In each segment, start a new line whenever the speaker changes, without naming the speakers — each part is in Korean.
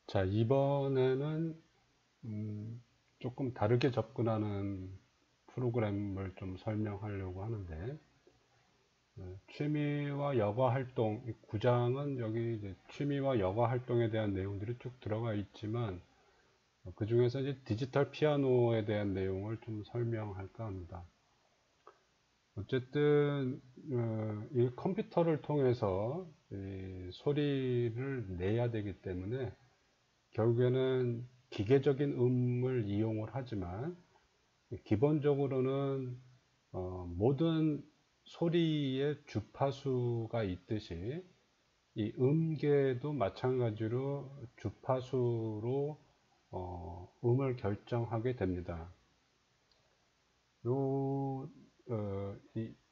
자, 이번에는 조금 다르게 접근하는 프로그램을 좀 설명하려고 하는데, 취미와 여가 활동, 이 구장은 여기 이제 취미와 여가 활동에 대한 내용들이 쭉 들어가 있지만, 그 중에서 이제 디지털 피아노에 대한 내용을 좀 설명할까 합니다. 어쨌든, 이 컴퓨터를 통해서 이 소리를 내야 되기 때문에, 결국에는 기계적인 음을 이용을 하지만 기본적으로는 모든 소리의 주파수가 있듯이 이 음계도 마찬가지로 주파수로 음을 결정하게 됩니다.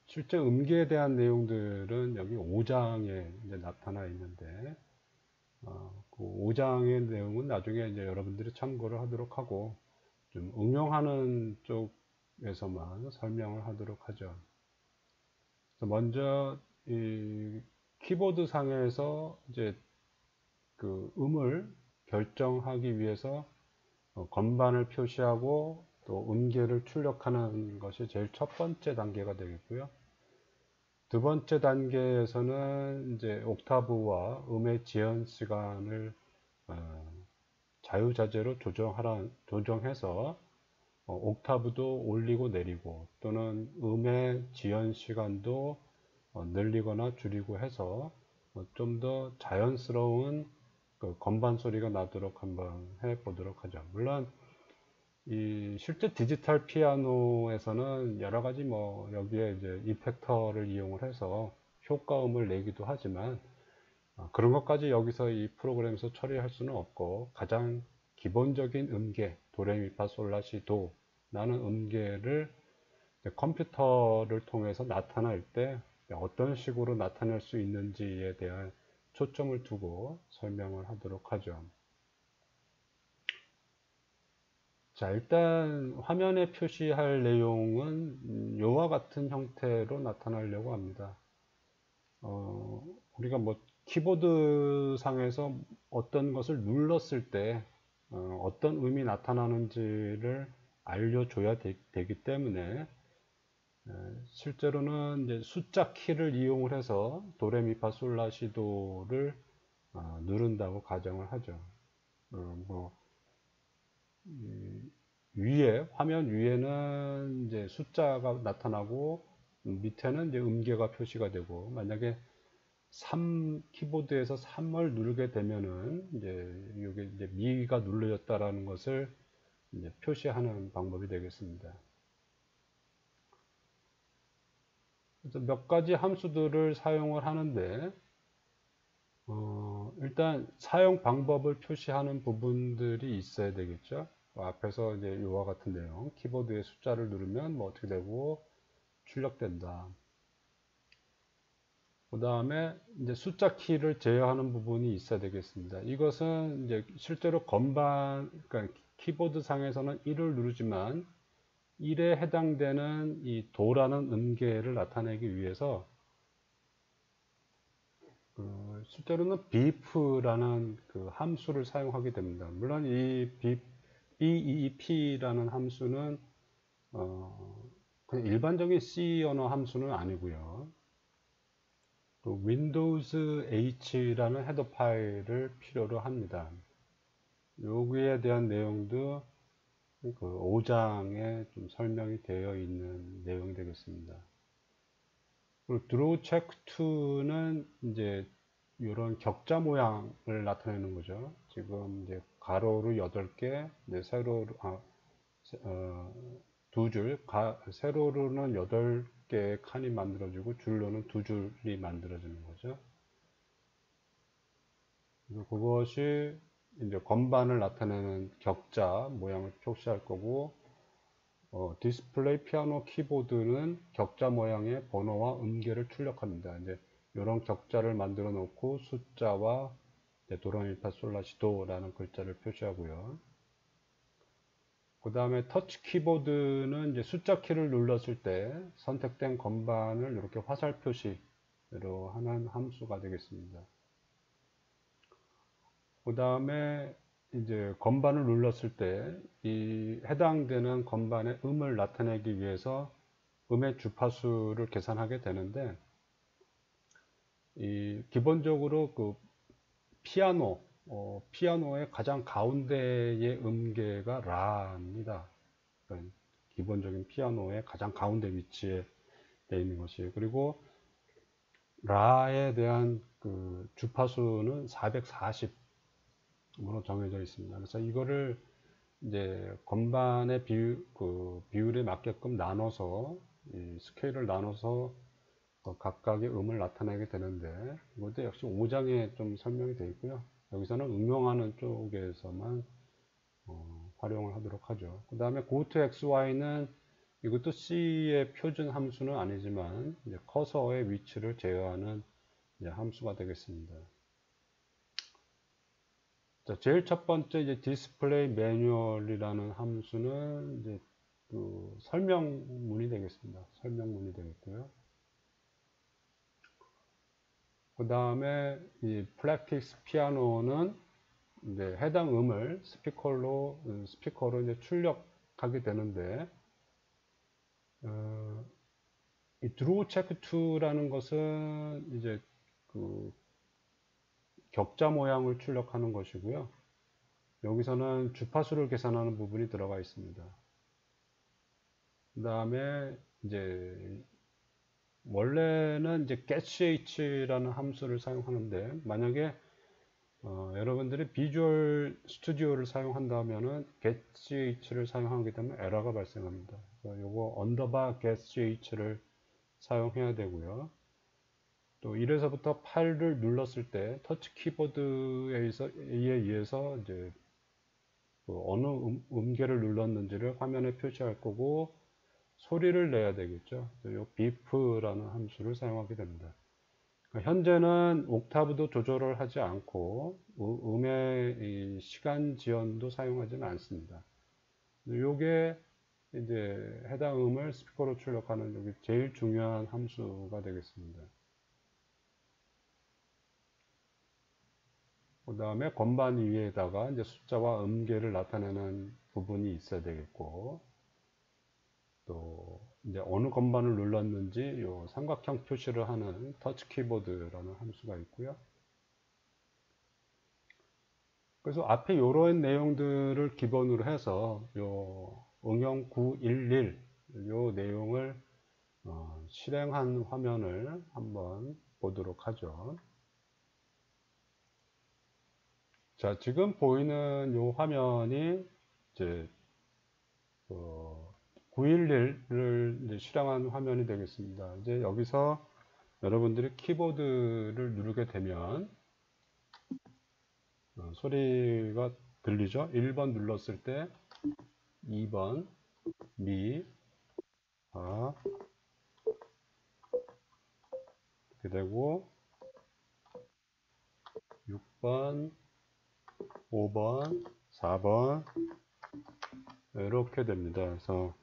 실제 음계에 대한 내용들은 여기 5장에 이제 나타나 있는데, 그 5장의 내용은 나중에 이제 여러분들이 참고를 하도록 하고, 좀 응용하는 쪽에서만 설명을 하도록 하죠. 그래서 먼저 이 키보드 상에서 이제 그 음을 결정하기 위해서 건반을 표시하고 또 음계를 출력하는 것이 제일 첫 번째 단계가 되겠고요. 두 번째 단계에서는 이제 옥타브와 음의 지연 시간을 자유자재로 조정해서 옥타브도 올리고 내리고 또는 음의 지연 시간도 늘리거나 줄이고 해서 좀 더 자연스러운 그 건반 소리가 나도록 한번 해 보도록 하죠. 물론 이 실제 디지털 피아노에서는 여러 가지 뭐 여기에 이제 이펙터를 이용을 해서 효과음을 내기도 하지만, 그런 것까지 여기서 이 프로그램에서 처리할 수는 없고, 가장 기본적인 음계 도레미파솔라시도 라는 음계를 컴퓨터를 통해서 나타날 때 어떤 식으로 나타낼 수 있는지에 대한 초점을 두고 설명을 하도록 하죠. 자, 일단 화면에 표시할 내용은 이와 같은 형태로 나타나려고 합니다. 우리가 뭐 키보드 상에서 어떤 것을 눌렀을 때 어떤 음이 나타나는지를 알려줘야 되기 때문에, 실제로는 이제 숫자 키를 이용을 해서 도레미파솔라시도를 누른다고 가정을 하죠. 뭐 위에 화면 위에는 이제 숫자가 나타나고 밑에는 이제 음계가 표시가 되고, 만약에 3 키보드에서 3을 누르게 되면은 이제 이게 이제 미가 눌러졌다라는 것을 이제 표시하는 방법이 되겠습니다. 그래서 몇 가지 함수들을 사용을 하는데, 일단 사용 방법을 표시하는 부분들이 있어야 되겠죠. 앞에서 이제 이와 같은 내용, 키보드의 숫자를 누르면 뭐 어떻게 되고 출력된다. 그 다음에 이제 숫자 키를 제어하는 부분이 있어야 되겠습니다. 이것은 이제 실제로 그러니까 키보드 상에서는 1을 누르지만 1에 해당되는 이 도라는 음계를 나타내기 위해서 실제로는 beef라는 그 함수를 사용하게 됩니다. 물론 이 beep라는 함수는 그냥 일반적인 C 언어 함수는 아니고요. 그 Windows H라는 헤더 파일을 필요로 합니다. 여기에 대한 내용도 그 5장에 좀 설명이 되어 있는 내용이 되겠습니다. 그리고 드로우 체크 2는 이제 이런 격자 모양을 나타내는 거죠. 지금 이제 가로로 8개, 네, 세로로, 두 줄, 세로로는 8개의 칸이 만들어지고 줄로는 2줄이 만들어지는 거죠. 그것이 이제 건반을 나타내는 격자 모양을 표시할 거고, 디스플레이 피아노 키보드는 격자 모양의 번호와 음계를 출력합니다. 이제 이런 격자를 만들어 놓고 숫자와 도레미파솔라시도라는 글자를 표시하고요. 그 다음에 터치 키보드는 이제 숫자 키를 눌렀을 때 선택된 건반을 이렇게 화살 표시로 하는 함수가 되겠습니다. 그 다음에 이제 건반을 눌렀을 때 이 해당되는 건반의 음을 나타내기 위해서 음의 주파수를 계산하게 되는데, 이 기본적으로 그 피아노의 가장 가운데의 음계가 라입니다. 그러니까 기본적인 피아노의 가장 가운데 위치에 되어 있는 것이에요. 그리고 라에 대한 그 주파수는 440으로 정해져 있습니다. 그래서 이거를 이제 건반의 비율에 맞게끔 나눠서, 이 스케일을 나눠서 각각의 음을 나타내게 되는데, 이것도 역시 5장에 좀 설명이 되어 있고요. 여기서는 응용하는 쪽에서만 활용을 하도록 하죠. 그 다음에 goto xy는 이것도 C의 표준 함수는 아니지만 이제 커서의 위치를 제어하는 이제 함수가 되겠습니다. 자, 제일 첫 번째 이제 display manual이라는 함수는 이제 그 설명문이 되겠습니다. 설명문이 되겠고요. 그 다음에 이 practice piano는 이제 해당 음을 스피커로 이제 출력하게 되는데, 이 draw check 2라는 것은 이제 그 격자 모양을 출력하는 것이고요. 여기서는 주파수를 계산하는 부분이 들어가 있습니다. 그 다음에 이제 원래는 이제 getch라는 함수를 사용하는데, 만약에 여러분들이 비주얼 스튜디오를 사용한다면은 getch를 사용하게 되면 에러가 발생합니다. 그래서 요거 언더바 getch를 사용해야 되고요. 또 1에서부터 8를 눌렀을 때 터치 키보드에 의해서 이제 그 어느 음계를 눌렀는지를 화면에 표시할 거고, 소리를 내야 되겠죠. 요 beep라는 함수를 사용하게 됩니다. 그러니까 현재는 옥타브도 조절을 하지 않고 음의 이 시간 지연도 사용하지는 않습니다. 요게 이제 해당 음을 스피커로 출력하는 여기 제일 중요한 함수가 되겠습니다. 그 다음에 건반 위에다가 이제 숫자와 음계를 나타내는 부분이 있어야 되겠고, 또 이제 어느 건반을 눌렀는지 요 삼각형 표시를 하는 터치 키보드라는 함수가 있고요. 그래서 앞에 이런 내용들을 기본으로 해서 요 응용 911 요 내용을 실행한 화면을 한번 보도록 하죠. 자, 지금 보이는 요 화면이 이제 911을 이제 실행한 화면이 되겠습니다. 이제 여기서 여러분들이 키보드를 누르게 되면 소리가 들리죠? 1번 눌렀을 때 2번 미, 아, 이렇게 되고 6번, 5번, 4번 이렇게 됩니다. 그래서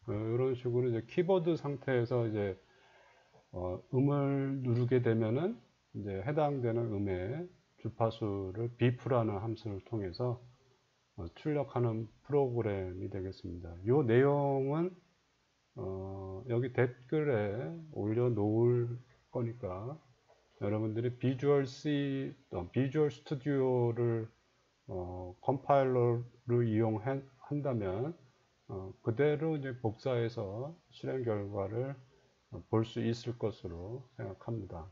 이런 식으로 이제 키보드 상태에서 이제 음을 누르게 되면은 이제 해당되는 음의 주파수를 beep라는 함수를 통해서 출력하는 프로그램이 되겠습니다. 이 내용은 여기 댓글에 올려놓을 거니까 여러분들이 비주얼 스튜디오를 컴파일러를 이용한다면 그대로 이제 복사해서 실행 결과를 볼 수 있을 것으로 생각합니다.